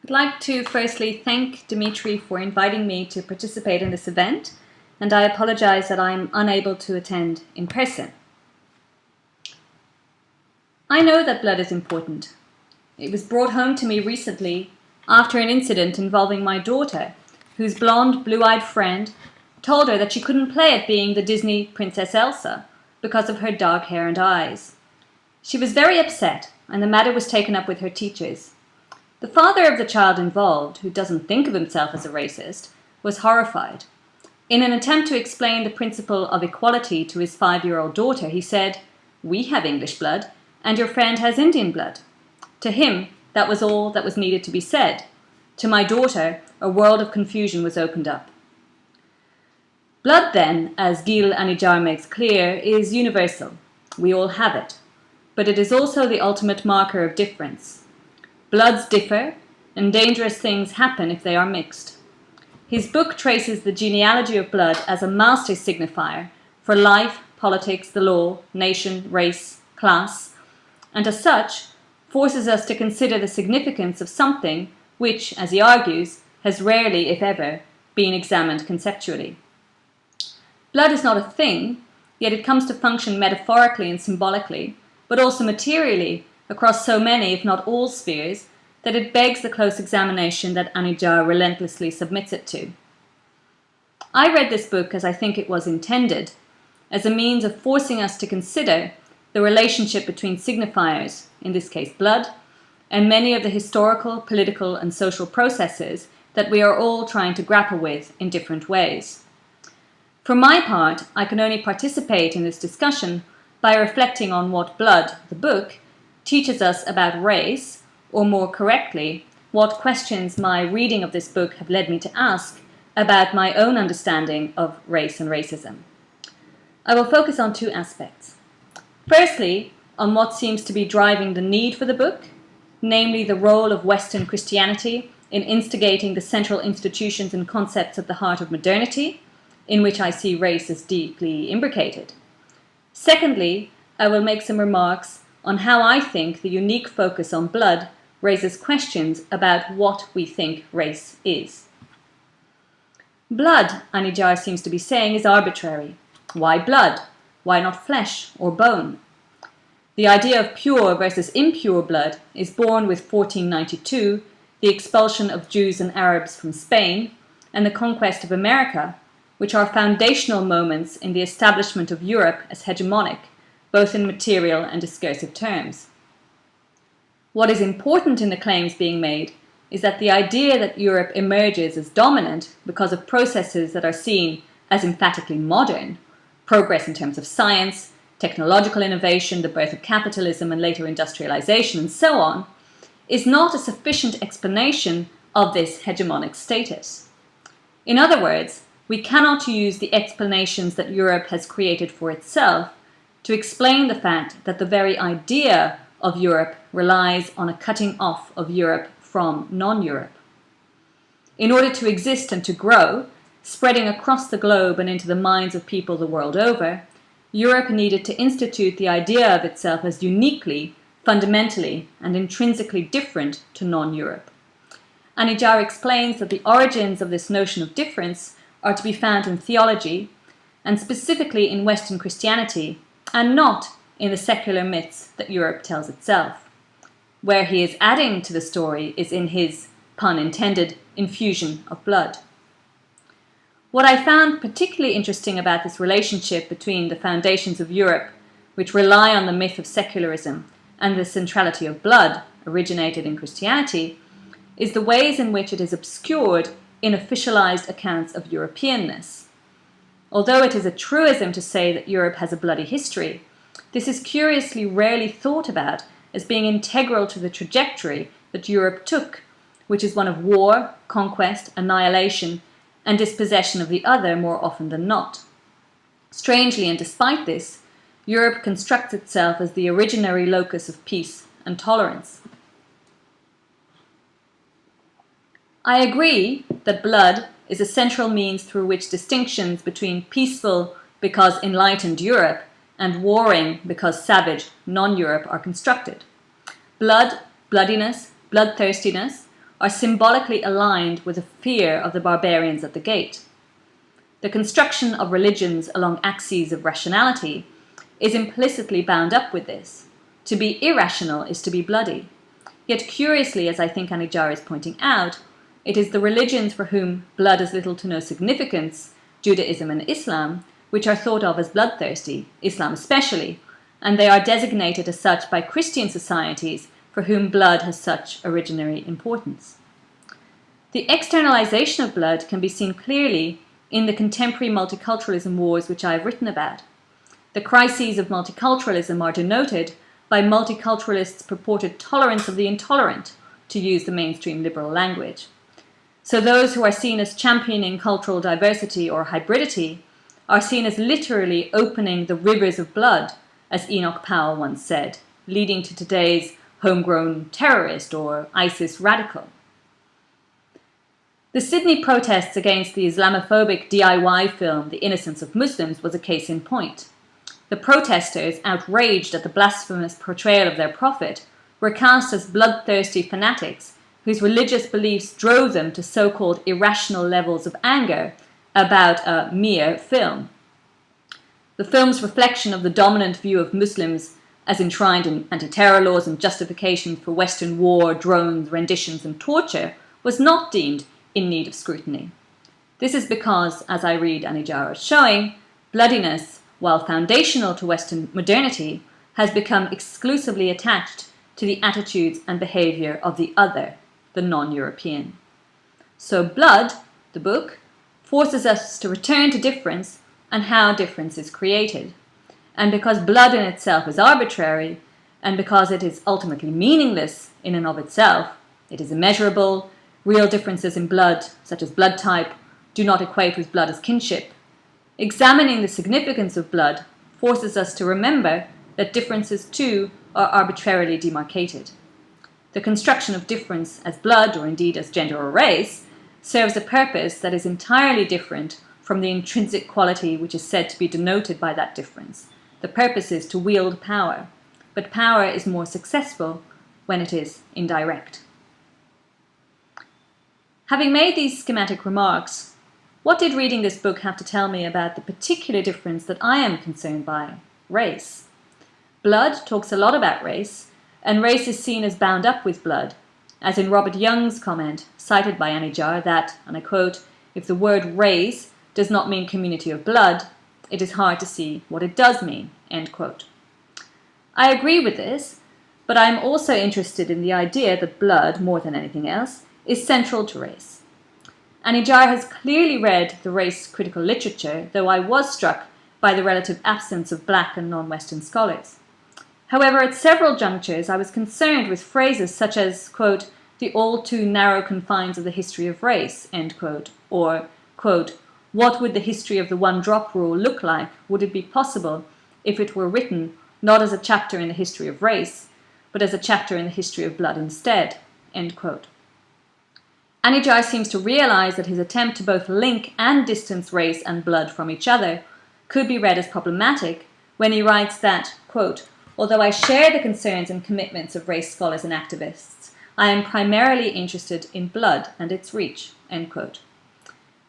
I'd like to firstly thank Dimitri for inviting me to participate in this event, and I apologize that I'm unable to attend in person. I know that blood is important. It was brought home to me recently after an incident involving my daughter, whose blonde, blue-eyed friend told her that she couldn't play at being the Disney Princess Elsa because of her dark hair and eyes. She was very upset, and the matter was taken up with her teachers. The father of the child involved, who doesn't think of himself as a racist, was horrified. In an attempt to explain the principle of equality to his 5-year-old daughter, he said, "We have English blood, and your friend has Indian blood." To him, that was all that was needed to be said. To my daughter, a world of confusion was opened up. Blood, then, as Gil Anidjar makes clear, is universal. We all have it. But it is also the ultimate marker of difference. Bloods differ, and dangerous things happen if they are mixed. His book traces the genealogy of blood as a master signifier for life, politics, the law, nation, race, class, and as such, forces us to consider the significance of something which, as he argues, has rarely, if ever, been examined conceptually. Blood is not a thing, yet it comes to function metaphorically and symbolically, but also materially, across so many, if not all, spheres, that it begs the close examination that Anidjar relentlessly submits it to. I read this book as I think it was intended, as a means of forcing us to consider the relationship between signifiers, in this case blood, and many of the historical, political, and social processes that we are all trying to grapple with in different ways. For my part, I can only participate in this discussion by reflecting on what Blood, the book, teaches us about race, or more correctly, what questions my reading of this book have led me to ask about my own understanding of race and racism. I will focus on two aspects. Firstly, on what seems to be driving the need for the book, namely the role of Western Christianity in instigating the central institutions and concepts at the heart of modernity, in which I see race as deeply imbricated. Secondly, I will make some remarks on how I think the unique focus on blood raises questions about what we think race is. Blood, Anidjar seems to be saying, is arbitrary. Why blood? Why not flesh or bone? The idea of pure versus impure blood is born with 1492, the expulsion of Jews and Arabs from Spain, and the conquest of America, which are foundational moments in the establishment of Europe as hegemonic, both in material and discursive terms. What is important in the claims being made is that the idea that Europe emerges as dominant because of processes that are seen as emphatically modern, progress in terms of science, technological innovation, the birth of capitalism and later industrialization, and so on, is not a sufficient explanation of this hegemonic status. In other words, we cannot use the explanations that Europe has created for itself to explain the fact that the very idea of Europe relies on a cutting off of Europe from non-Europe. In order to exist and to grow, spreading across the globe and into the minds of people the world over, Europe needed to institute the idea of itself as uniquely, fundamentally, and intrinsically different to non-Europe. Anidjar explains that the origins of this notion of difference are to be found in theology, and specifically in Western Christianity, and not in the secular myths that Europe tells itself. Where he is adding to the story is in his, pun intended, infusion of blood. What I found particularly interesting about this relationship between the foundations of Europe, which rely on the myth of secularism, and the centrality of blood, originated in Christianity, is the ways in which it is obscured in officialized accounts of Europeanness. Although it is a truism to say that Europe has a bloody history, this is curiously rarely thought about as being integral to the trajectory that Europe took, which is one of war, conquest, annihilation, and dispossession of the other more often than not. Strangely, and despite this, Europe constructs itself as the originary locus of peace and tolerance. I agree that blood is a central means through which distinctions between peaceful because enlightened Europe and warring because savage non-Europe are constructed. Blood, bloodiness, bloodthirstiness are symbolically aligned with a fear of the barbarians at the gate. The construction of religions along axes of rationality is implicitly bound up with this. To be irrational is to be bloody. Yet curiously, as I think Anidjar is pointing out, it is the religions for whom blood has little to no significance, Judaism and Islam, which are thought of as bloodthirsty, Islam especially, and they are designated as such by Christian societies for whom blood has such originary importance. The externalization of blood can be seen clearly in the contemporary multiculturalism wars which I have written about. The crises of multiculturalism are denoted by multiculturalists' purported tolerance of the intolerant, to use the mainstream liberal language. So those who are seen as championing cultural diversity or hybridity are seen as literally opening the rivers of blood, as Enoch Powell once said, leading to today's homegrown terrorist or ISIS radical. The Sydney protests against the Islamophobic DIY film The Innocence of Muslims was a case in point. The protesters, outraged at the blasphemous portrayal of their prophet, were cast as bloodthirsty fanatics whose religious beliefs drove them to so-called irrational levels of anger about a mere film. The film's reflection of the dominant view of Muslims as enshrined in anti-terror laws and justifications for Western war, drones, renditions and torture was not deemed in need of scrutiny. This is because, as I read Anidjar as showing, bloodiness, while foundational to Western modernity, has become exclusively attached to the attitudes and behaviour of the other, the non-European. So Blood, the book, forces us to return to difference and how difference is created. And because blood in itself is arbitrary, and because it is ultimately meaningless in and of itself, it is immeasurable, real differences in blood, such as blood type, do not equate with blood as kinship. Examining the significance of blood forces us to remember that differences too are arbitrarily demarcated. The construction of difference as blood, or indeed as gender or race, serves a purpose that is entirely different from the intrinsic quality which is said to be denoted by that difference. The purpose is to wield power, but power is more successful when it is indirect. Having made these schematic remarks, what did reading this book have to tell me about the particular difference that I am concerned by, race? Blood talks a lot about race, and race is seen as bound up with blood, as in Robert Young's comment, cited by Anidjar, that, and I quote, "If the word race does not mean community of blood, it is hard to see what it does mean," end quote. I agree with this, but I am also interested in the idea that blood, more than anything else, is central to race. Anidjar has clearly read the race-critical literature, though I was struck by the relative absence of black and non-Western scholars. However, at several junctures, I was concerned with phrases such as, quote, "the all too narrow confines of the history of race," end quote, or, quote, "what would the history of the one-drop rule look like? Would it be possible if it were written not as a chapter in the history of race, but as a chapter in the history of blood instead," end quote. Anidjar seems to realize that his attempt to both link and distance race and blood from each other could be read as problematic when he writes that, quote, "although I share the concerns and commitments of race scholars and activists, I am primarily interested in blood and its reach," end quote.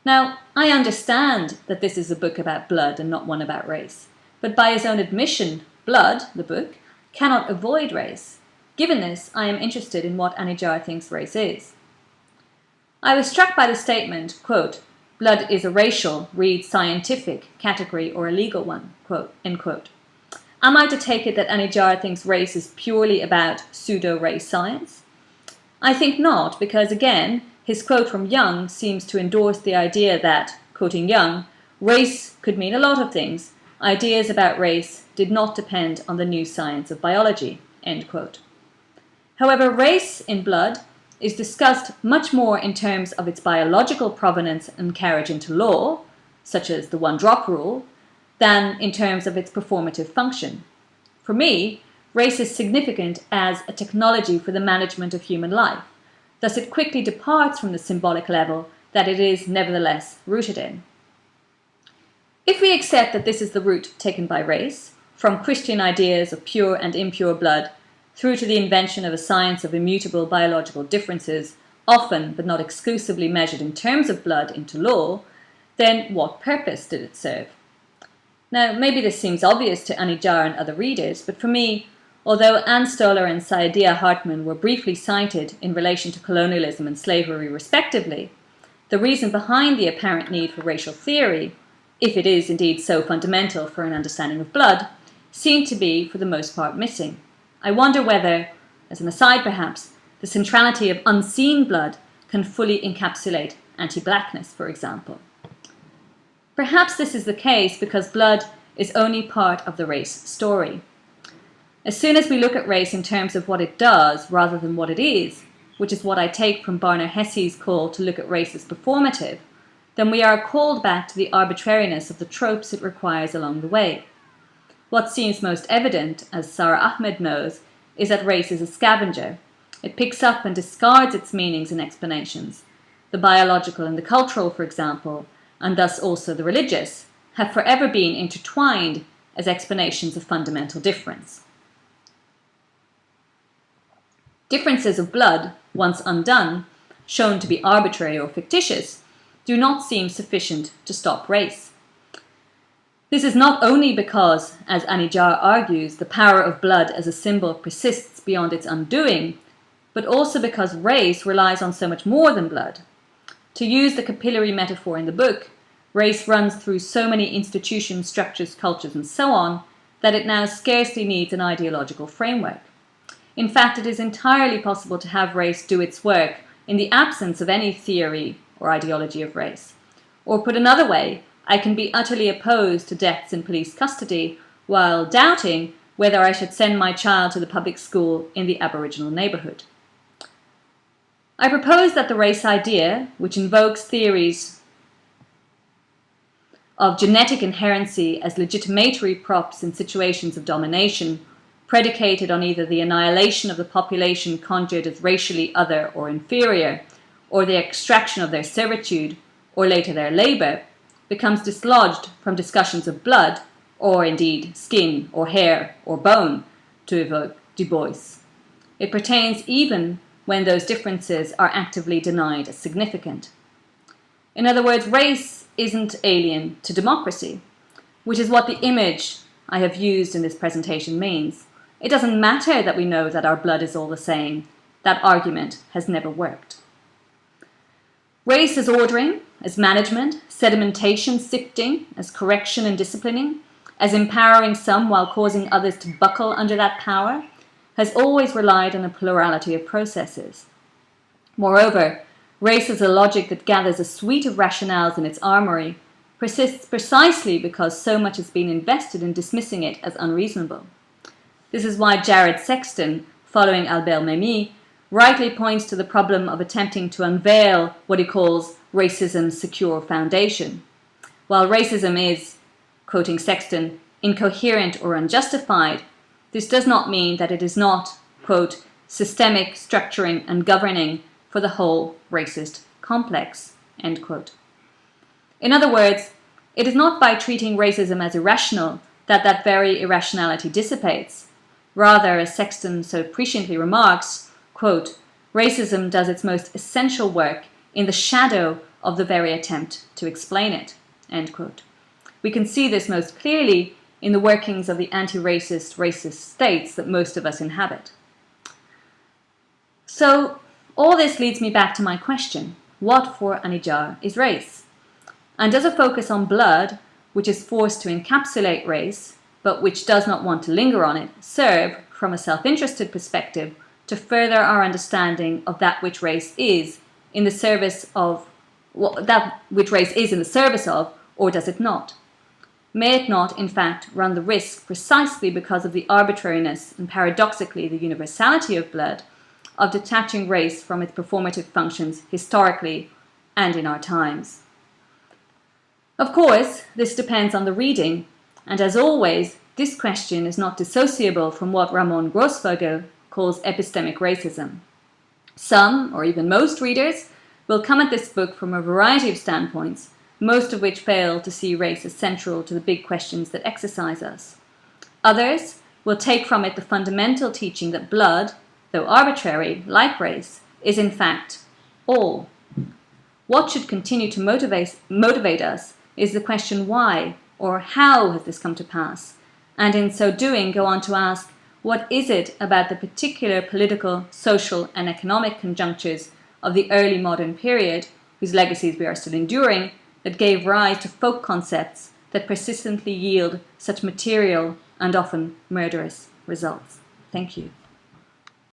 Now, I understand that this is a book about blood and not one about race, but by his own admission, Blood, the book, cannot avoid race. Given this, I am interested in what Anidjar thinks race is. I was struck by the statement, quote, "blood is a racial, read scientific, category or a legal one," quote, end quote. Am I to take it that Anidjar thinks race is purely about pseudo-race science? I think not, because again, his quote from Young seems to endorse the idea that, quoting Young, race could mean a lot of things. Ideas about race did not depend on the new science of biology, end quote. However, race in blood is discussed much more in terms of its biological provenance and carriage into law, such as the one-drop rule, than in terms of its performative function. For me, race is significant as a technology for the management of human life. Thus, it quickly departs from the symbolic level that it is nevertheless rooted in. If we accept that this is the route taken by race, from Christian ideas of pure and impure blood through to the invention of a science of immutable biological differences, often but not exclusively measured in terms of blood into law, then what purpose did it serve? Now, maybe this seems obvious to Anidjar and other readers, but for me, although Anne Stoler and Saidiya Hartman were briefly cited in relation to colonialism and slavery respectively, the reason behind the apparent need for racial theory, if it is indeed so fundamental for an understanding of blood, seemed to be, for the most part, missing. I wonder whether, as an aside perhaps, the centrality of unseen blood can fully encapsulate anti-blackness, for example. Perhaps this is the case because blood is only part of the race story. As soon as we look at race in terms of what it does rather than what it is, which is what I take from Barnard Hesse's call to look at race as performative, then we are called back to the arbitrariness of the tropes it requires along the way. What seems most evident, as Sarah Ahmed knows, is that race is a scavenger. It picks up and discards its meanings and explanations. The biological and the cultural, for example, and thus also the religious, have forever been intertwined as explanations of fundamental difference. Differences of blood, once undone, shown to be arbitrary or fictitious, do not seem sufficient to stop race. This is not only because, as Anidjar argues, the power of blood as a symbol persists beyond its undoing, but also because race relies on so much more than blood. To use the capillary metaphor in the book, race runs through so many institutions, structures, cultures, and so on, that it now scarcely needs an ideological framework. In fact, it is entirely possible to have race do its work in the absence of any theory or ideology of race. Or put another way, I can be utterly opposed to deaths in police custody while doubting whether I should send my child to the public school in the Aboriginal neighbourhood. I propose that the race idea, which invokes theories of genetic inherency as legitimatory props in situations of domination, predicated on either the annihilation of the population conjured as racially other or inferior, or the extraction of their servitude, or later their labour, becomes dislodged from discussions of blood, or indeed skin, or hair, or bone, to evoke Du Bois. It pertains even when those differences are actively denied as significant. In other words, race isn't alien to democracy, which is what the image I have used in this presentation means. It doesn't matter that we know that our blood is all the same. That argument has never worked. Race as ordering, as management, sedimentation, sifting, as correction and disciplining, as empowering some while causing others to buckle under that power, has always relied on a plurality of processes. Moreover, race as a logic that gathers a suite of rationales in its armory persists precisely because so much has been invested in dismissing it as unreasonable. This is why Jared Sexton, following Albert Memmi, rightly points to the problem of attempting to unveil what he calls racism's secure foundation. While racism is, quoting Sexton, incoherent or unjustified, this does not mean that it is not, quote, systemic, structuring and governing for the whole racist complex, end quote. In other words, it is not by treating racism as irrational that very irrationality dissipates. Rather, as Sexton so presciently remarks, quote, racism does its most essential work in the shadow of the very attempt to explain it, end quote. We can see this most clearly in the workings of the anti-racist, racist states that most of us inhabit. So, all this leads me back to my question, what for Anidjar is race? And does a focus on blood, which is forced to encapsulate race, but which does not want to linger on it, serve, from a self-interested perspective, to further our understanding of that which race is in the service of, or does it not? May it not, in fact, run the risk, precisely because of the arbitrariness and paradoxically the universality of blood, of detaching race from its performative functions historically and in our times? Of course, this depends on the reading, and as always, this question is not dissociable from what Ramon Grossvogel calls epistemic racism. Some, or even most readers, will come at this book from a variety of standpoints, most of which fail to see race as central to the big questions that exercise us. Others will take from it the fundamental teaching that blood, though arbitrary, like race, is in fact all. What should continue to motivate us is the question why or how has this come to pass, and in so doing go on to ask, what is it about the particular political, social and economic conjunctures of the early modern period, whose legacies we are still enduring, that gave rise to folk concepts that persistently yield such material and often murderous results? Thank you.